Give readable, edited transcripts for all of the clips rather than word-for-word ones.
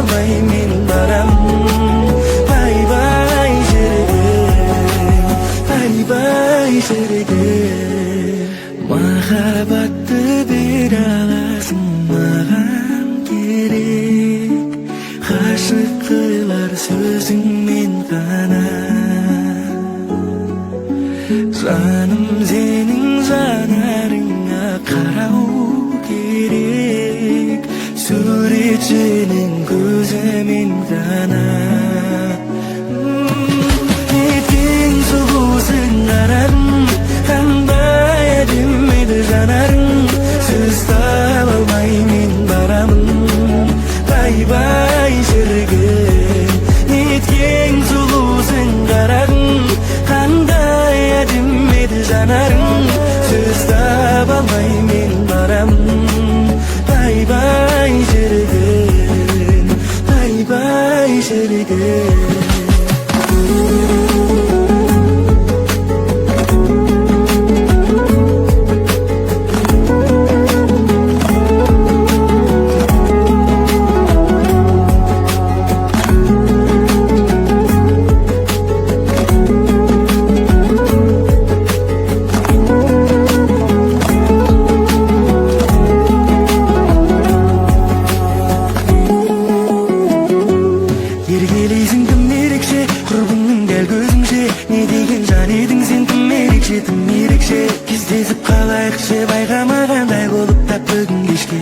almay men baram. Bay bay şerigim, bay bay şerigim. Mahabatty bere alasın magan kerek. Haşyk kılar sözüň men gana. Canım senin janarına karau kerek. Suretçinin gözü men gana. Etin sulusun kararım, kanday edinmedi janarım. Söz taба almay men baramın. Bay bay şerigim, etken sulusun kararım, kanday edinmedi janarım. Söz taба almay men baramın. Bay bay şerigim, bay bay şerigim. Кездесіп қалайықшы байқамағандай болып тап бүгін кешке.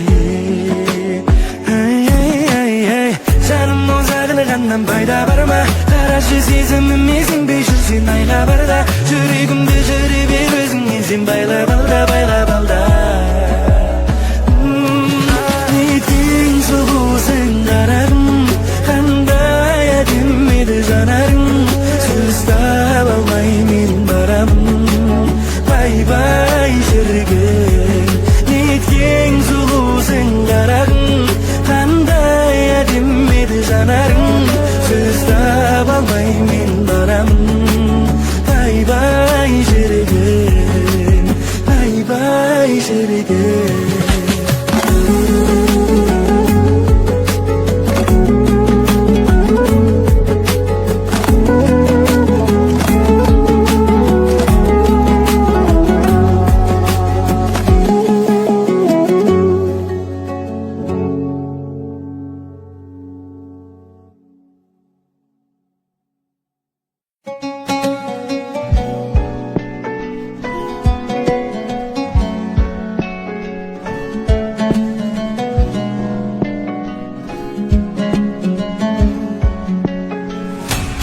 Жаным озағылығаннан пайда бар ма? Қарашы сезімім есіңбей жүрсен айға барда. Жүрегімді жүріп ер өзіңнен сен байлап алда, байлап алда. Неткен сұлусың қарағым, қандай әдемі жанарың. Сөз таба алмай мен барамын. Bay bay şerigim, netken sulusun kararım, kanday edinmedi janarım. Söz taба almay men baramın. Bay bay şerigim, bay bay şerigim.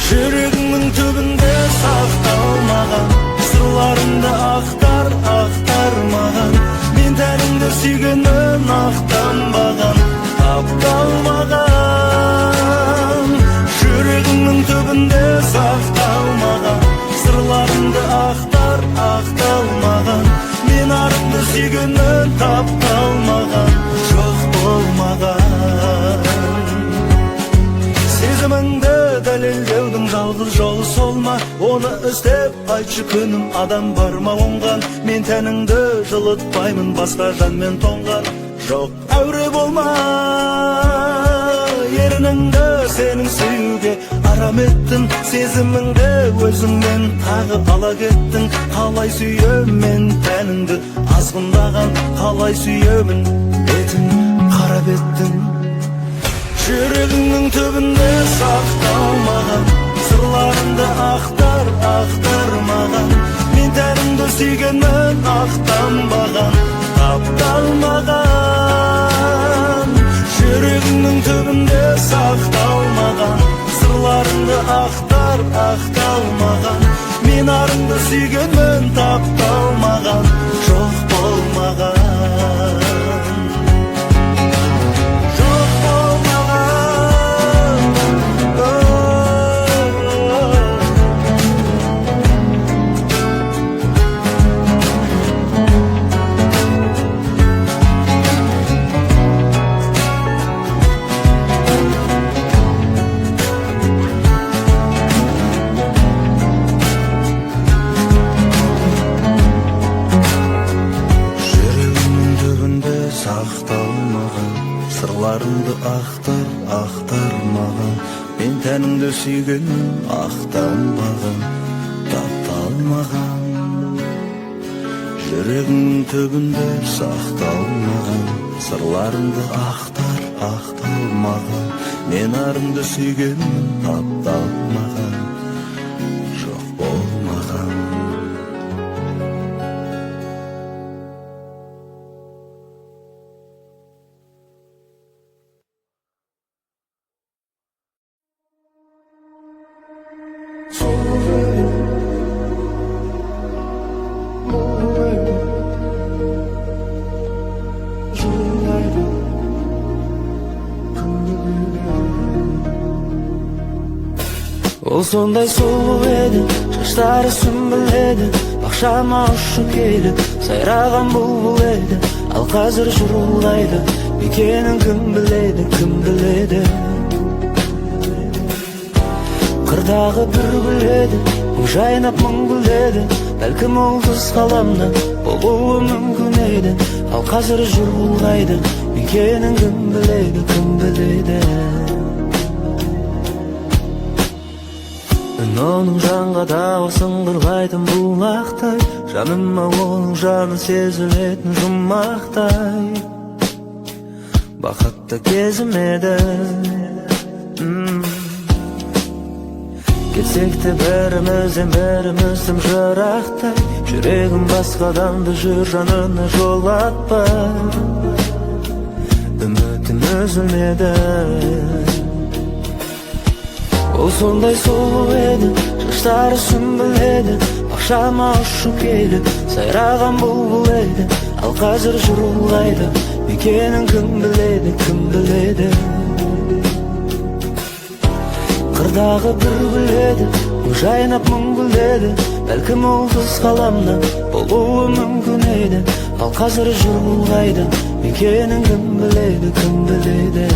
Жүрегіңнің түбінде сақталмаған сырларыңды ақтар, ақтар маған. Мен тәніңді сүйгенін ақтанбаған, тапталмаған. Жүрегіңнің түбінде сақталмаған сырларыңды ақтар, ақталмаған. Мен арыңды сүйгенін тапталмаған, жоқ болмаған. Сезіміңді дәлелдеудің жалғыз жолы сол ма? Оны іздеп айтшы күнім, адам бар ма оңған? Мен тәніңді жылытпаймын, басқа жанмен тоңған. Жоқ әуре болма, ерініңді сенің сүюге арам еттің. Сезіміңді өзіңмен тағы ала кеттің. Қалай сүйем мен тәніңді азғындаған, қалай сүйемін бетін қара беттің. Жүрегіңнің түбінде сақталмаған сырларыңды ақтар, ақтар маған. Мен тәніңді сүйгенмін, ақтанбаған, тапталмаған. Жүрегіңнің түбінде сақталмаған сырларыңды ақтар, ақталмаған. Мен арыңды сүйгенмін, тапталмаған, жоқ болмаған. сақталмаған, сырларымды ақтармаған, мен тәніңді сүйгенмін, ақтанбаған, тапталмаған, жүрегімнің түбінде сақталмаған, сырларымды ақталмаған, мен арыңды сүйгенмін, тапталмаған, жоқ болмаған. Ол сондай сұлу еді, шаштары сүмбіл еді, бақшама ұшып келіп сайраған бұлбұл еді. Ал қазір жүр улайды, мекенін кім біледі, кім біледі. Қырдағы бір гүл еді, мың жайнап мың гүлдеді, бәлкім ол қыз қаламда болуы мүмкін еді. Ал қазір жүр улайды, мекенін кім біледі, кім біледі. Оның жанға дауысын қырлайтын бұлақтай, жаныма оның жаны сезілетін жұмақтай. Бақытты кезім еді, кетсек те бірімізден біріміз тым жырақтай. Жүрегім басқа адамды жүр жанына жолатпай, үмітім үзілмеді. Ол сондай сұлу еді, шаштары сүмбіл еді, бақшама ұшып келіп сайраған бұлбұл еді. Ал қазір жүр улайды, мекенін кім біледі, кім біледі. Қырдағы бір гүл еді, мың жайнап мың гүлдеді, бәлкім ол қыз қаламда болуы мүмкін еді. Ал қазір жүр улайды, мекенін кім біледі, кім біледі.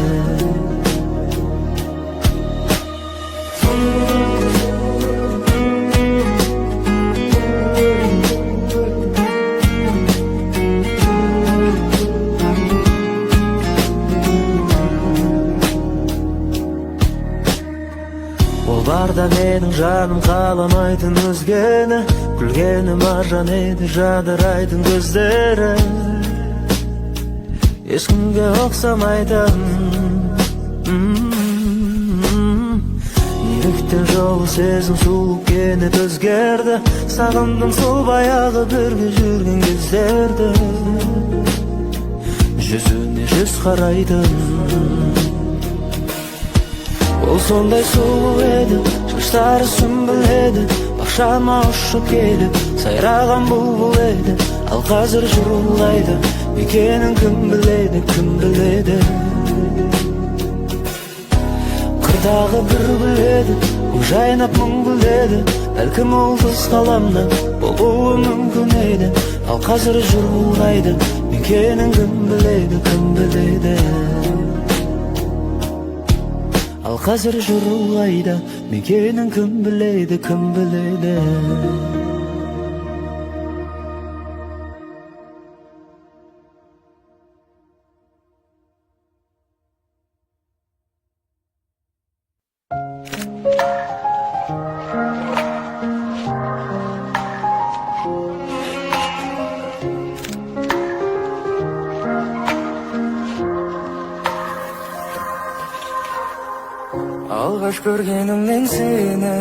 Барда менің жаным қаламайтын өзгені, күлгені маржан еді жадырайтын көздері. Ешкімге ұқсамайтын, неліктен жолы сезім сұлу кенет өзгерді. Сағындым сол баяғы бірге жүрген кездерді, жүзіне жүз қарайтын. Ол сондай сұлу еді, шаштары сүмбіл еді, бақшама ұшып келіп сайраған бұлбұл еді. Ал қазір жүр улайды, мекенін кім біледі, кім біледі. Қырдағы бір гүл еді, мың жайнап мың гүлдеді, бәлкім ол қыз қаламда болуы мүмкін еді. Ал қазір жүр улайды, мекенін кім біледі, кім біледі. Ал қазір жүр улайды, мекенін кім біледі, кім біледі. Алғаш көргенімнен сені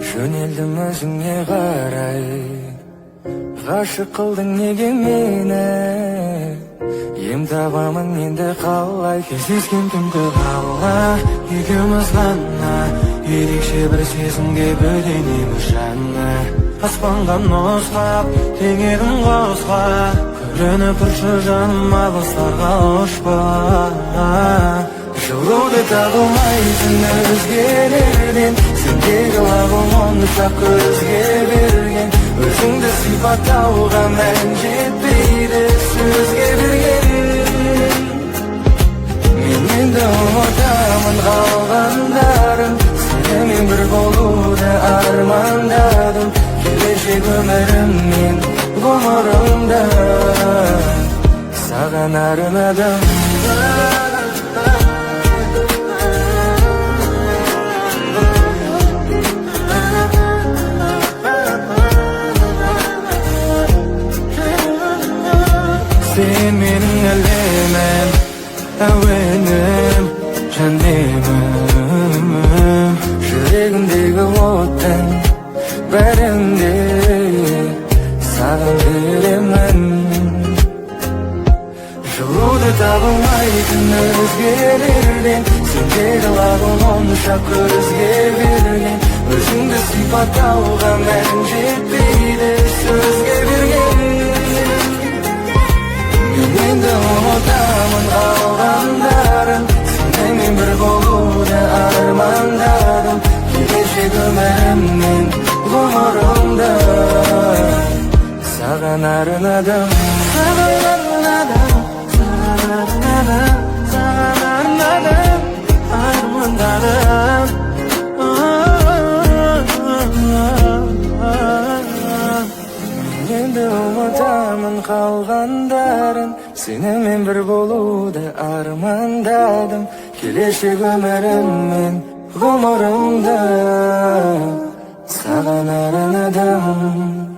жөнелдім өзіңе қарай. Ғашық қылдың неге мені, ем табамын енді қалай. Кездескен түнгі қала екеуміз ғана, ерекше бір сезімге бөленеміз жаны. Аспанға нұсқап теңедің қосқа, көрініп тұршы жаным алыстарға ұшпа. Жылуды табылмайтын өзгелерден, сендегі лағым оны шақ көзге берген. Өзіңді сипаттауға мән жетпейді сөзге берген. Мен енді ұмытамын қалғандарын, сенімен бір болуды армандадым. Келешек өміріммен ғұмырымда Sagan arnadım. Sen mening elemen, awenim, janemim. Yüreğimdeki ottan barende sagan bilemen. Yoluda tabamaytın özgelerden, sendeki lağım olmuşa közge verilgen. Özüngde sipatlauga men jetpeydi sözge bergen. Endi unutamın kalganların, seninle bir boluda armandadım. Gelecek ömrümün umurumda, sagan arnadım. Sagan arnadım, sagan arnadım, sagan arnadım, armandadım. Endi unutamın kalganların, seninle bir boluda armandadım. Gelecek ömrümün umurumda, sagan arnadım.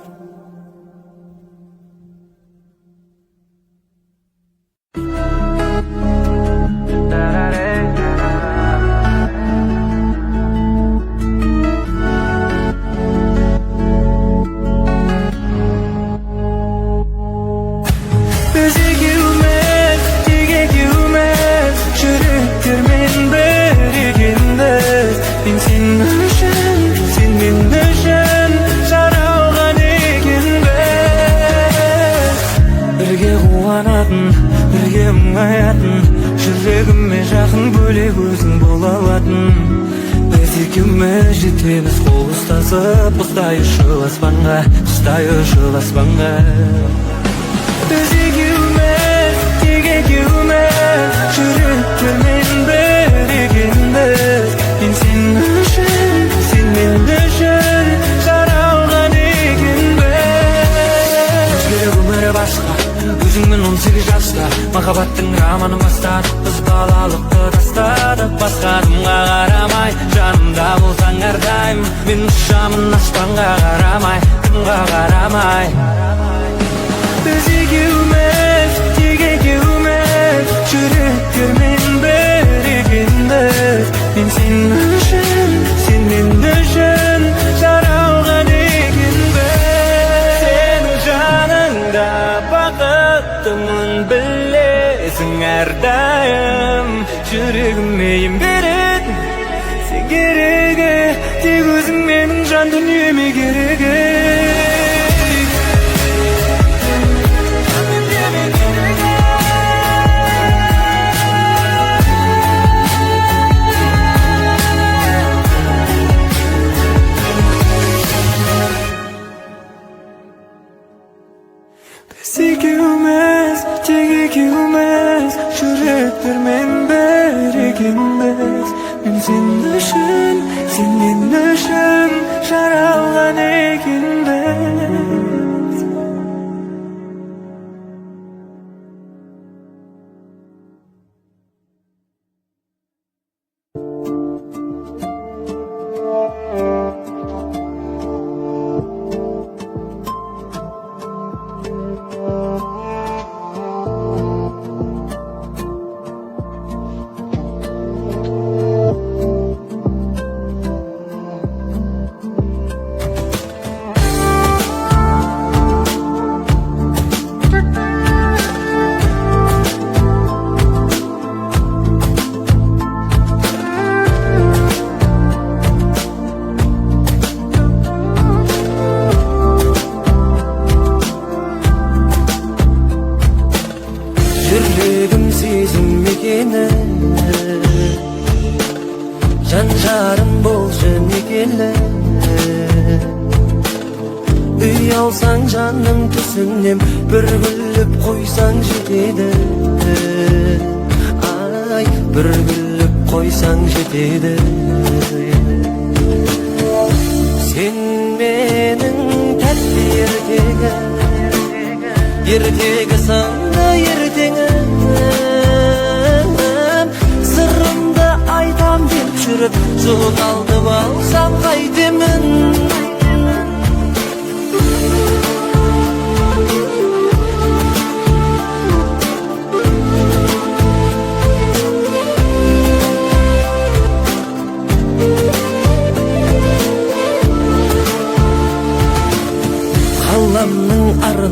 Birge muңayатын, жүрегіме жақын бөлек өзің бола алатын. Біз екеуміз жетеміз қол ұстасып, құздай ұшыл аспанға, құздай ұшыл аспанға. Біз екеуміз, тек екеуміз, жүректермен бір екенбіз. Мен сен үшін, сен мен үшін жаралған екенбіз. Өзгерек өмірі басқа, өзіңмен 18 жаста, махаббаттың романын бастадық. Біз балалықты тастадық, басқа адамға қарамай, жанымда болсаң әрдайым. Мен ұшамын аспанға қарамай, күнге қарамай. Біз екеуміз, тек екеуміз, жүректермен бір екенбіз. Мен сен үшін, сен мен үшін жаралған екенбіз. Сенің жаныңда бақыттымын білесің әрдайым. Жүрегіме ем беретін сен керегі, тек өзің менің жан дүниеме керегі. Biz ikimiz, tek ikimiz, yüreklerмен bir ikimiz. Ben senin için, senin için жаралған екенбіз. Жүрегім сезім мекені, жан жарым болшы некелі. Үй алсаң жаным түсінем, бір күліп қойсаң жетеді. Ай, бір күліп қойсаң жетеді. Сен менің тәтті ертегі, ертегі саңда ертеңі.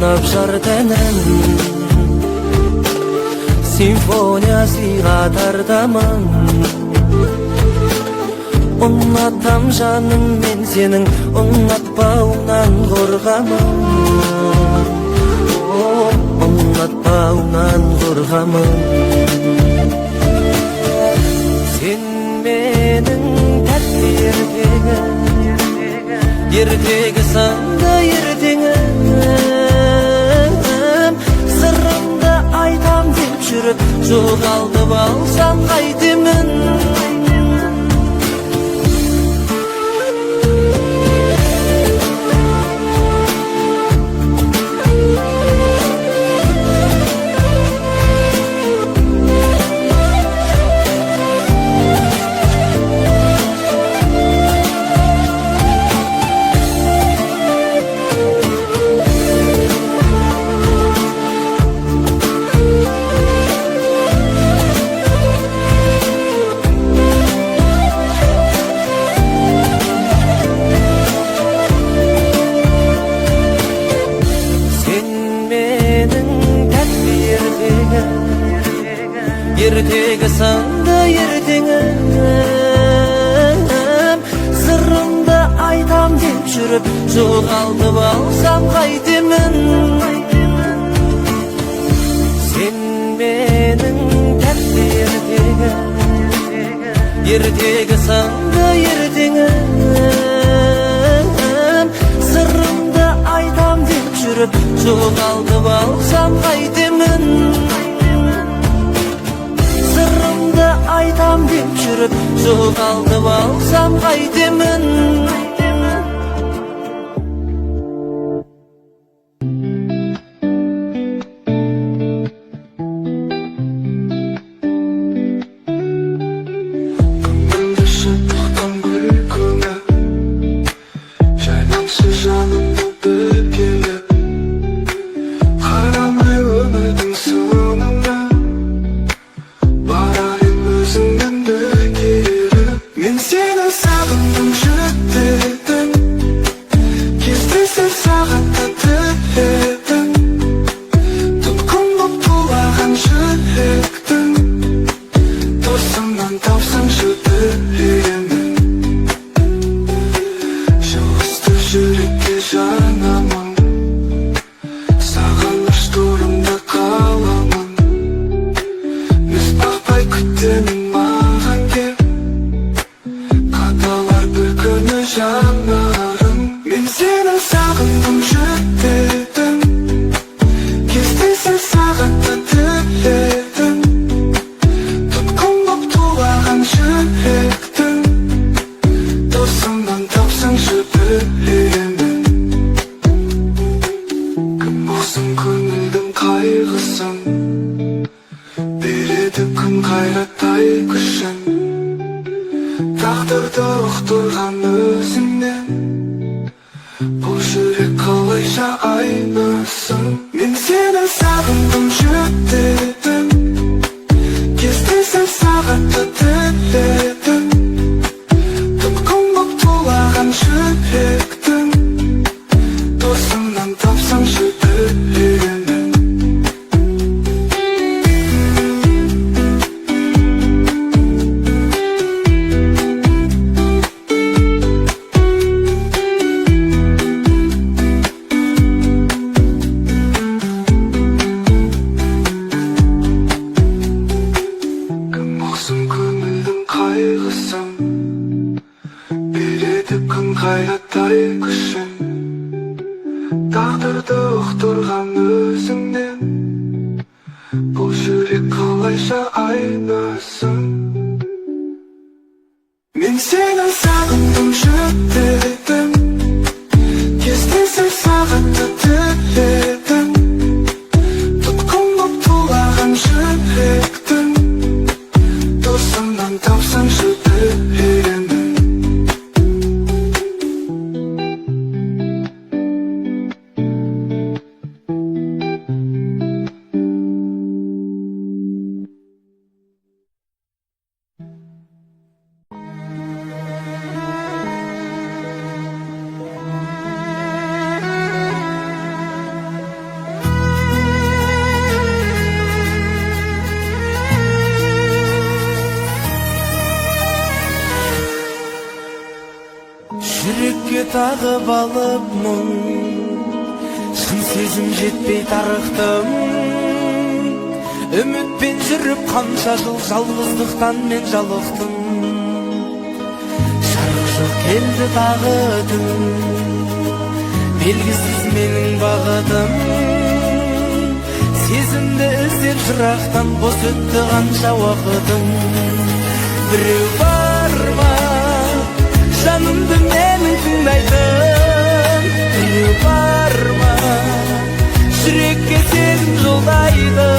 Aunap şar tenen Simfoniyasiga tartaman Unuttam janım men senin Unutpaunan korkaman Unutpaunan korkaman Sen menin takdirdegi Yerdegi sanda yerdiğim Sırrımda aytam dep жүрüp Жоғалтып алсам қайтемін Yerdegi sanda yerdiğim Sırrımda aytam dep жүрüp Жоғалтып алсам қайтемін Sen menin takdirdegi Yerdegi sanda yerdiğim Sırrımda aytam dep жүрüp Жоғалтып алсam қайтемін Aytam dep жүрüp Жоғалтып алсам қайтемін Көңілді шаттықтан күлкіңе Жайнақшы жанымды бөлгелеп Қарамай өмірдің соңына Өзіңнен дөкеріп Мен сені сағындым жүректердің Кездесер сағатта тіледің Тұтқын боп тулаған жүректің Досымнан тапсаңшы білемін Жылысты жүрекке жанамын Сағыныш турымда қаламын Біз бақпай күтемін маған кел Қадалар бір күні жанарым Мен сені сағындым жүректердің Кездесер сағатта тіледің Тұтқын боп тулаған жүректің Досымнан тапсаңшы білемін Кім болсын көңілдің қайғысын Береді күн қайраттай күшін Тағдырды ұқтырған өзіңнен Бұл жүрек қалайша айнысын Мен сені сағындым жүректердің Кездесер сағатта тіледің Тұтқын боп тулаған жүректің Досымнан тапсаңшы білемін қайғысын береді күн қайраттай күшін тағдырды ұқтырған өзіңнен бұл жүрек қалайша айнысын мен сені сағындым жүрегім кездесер сағатты тіледім тұтқын боп тулаған жүректің досымнан тапсаңшы білемін tağıp alıpmın, şın sezim жетпей тарықтым. Үмітпен жүріп қанша жыл жалғыздықтан мен жалықтым. Жарық жоқ келді тағы түн, белгісіз менің бағытым. Сезімді іздеп жырақтан бос өтті қанша уақытым. Біреу бар ма жанымды менің тыңдайтын? Біреу бар ма жүрекке сезім жолдайды?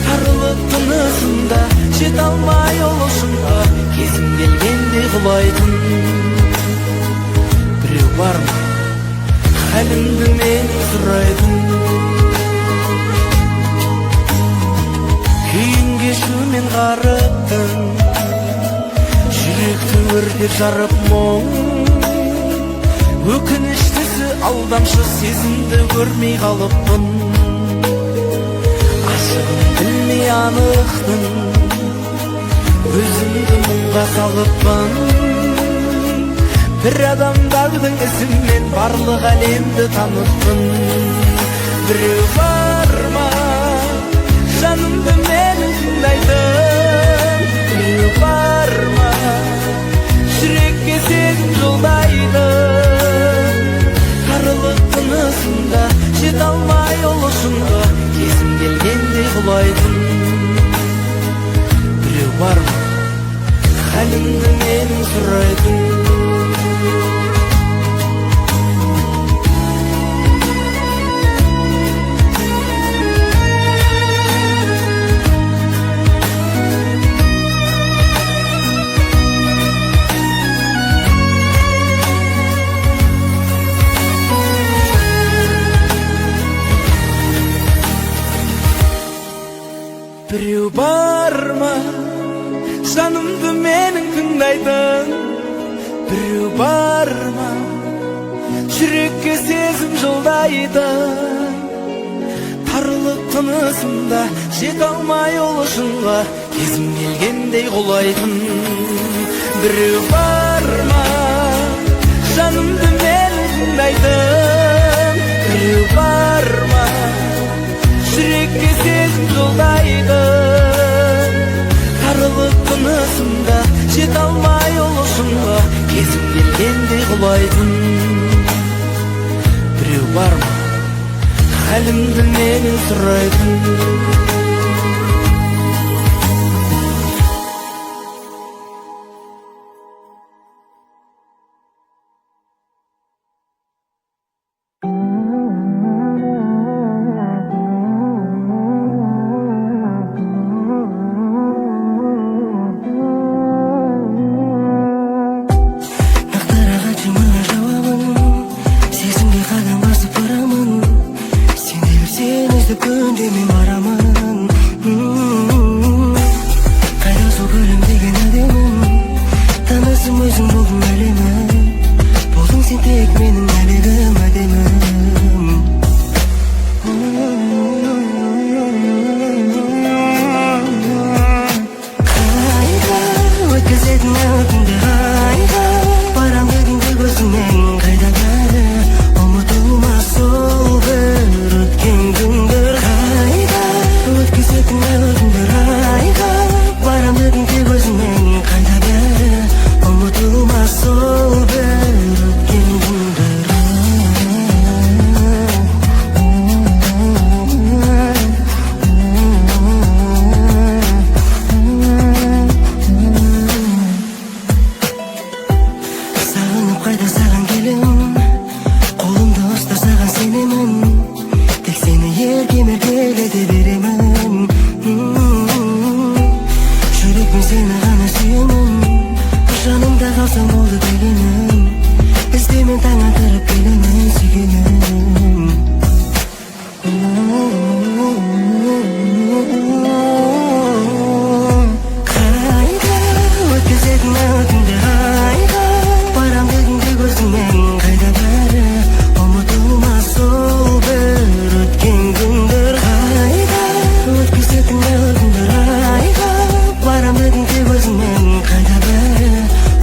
Тарылып тынысында жете алмай ол ұшынға, кезім келгенде құлайтын. Біреу бар ма хәлімді менің сұрайтын? Күйін кешумен қарыптың, жүректі өртеп жарып мұң. Өкініштісі алдамшы сезімді көрмей қалыппын. Ашығын білмей анықтың, өзімді мұңға салыппын. Бір адамдардың ізімен барлық әлемді таныппын. Біреу бар ма жанымды менің тыңдайтын? Біреу бар ма жүрекке сезім жолдайды? Тарылып тынысында жете алмай ол ұшынға, кезім келгенде құлайтын. Біреу бар ма хәлімді менің сұрайтын? Біреу бар ма жанымды менің тыңдайтын? Біреу бар ма жүрекке сезім жолдайды? Тарылып тынысында жете алмай ол ұшынға, кезім келгендей құлайтын. Біреу бар ма жанымды менің тыңдайтын? Біреу бар ма жүрекке сезім жолдайды? Тарылып тынысында жете алмай ол ұшынға, кезім келгенде құлайтын. Біреу бар ма хәлімді менің сұрайтын?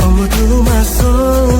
Unutulmaz sol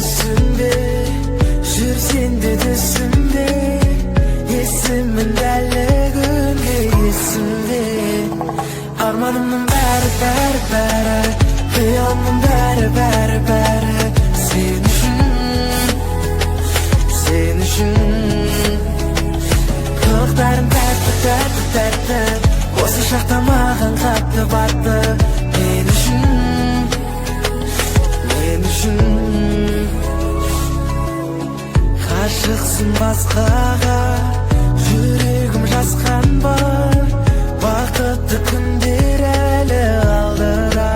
yüzünde, jür sende düzümde, esimin deli günde yesimde. Armanımın beri kıyamın beri sen üçün Kılıklarım dertli Осы шақта маған қатты батты Мен үшін Ғашықсың басқаға Жүрегім жасқан бар Бақытты күндер әлі алдыда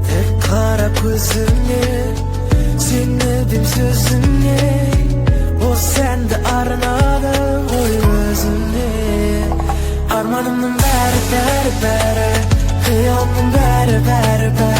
Тек қара көзіңе Сенедім сөзіңе O sende arnadı oy özünde Armanımın beri Kıyamın beri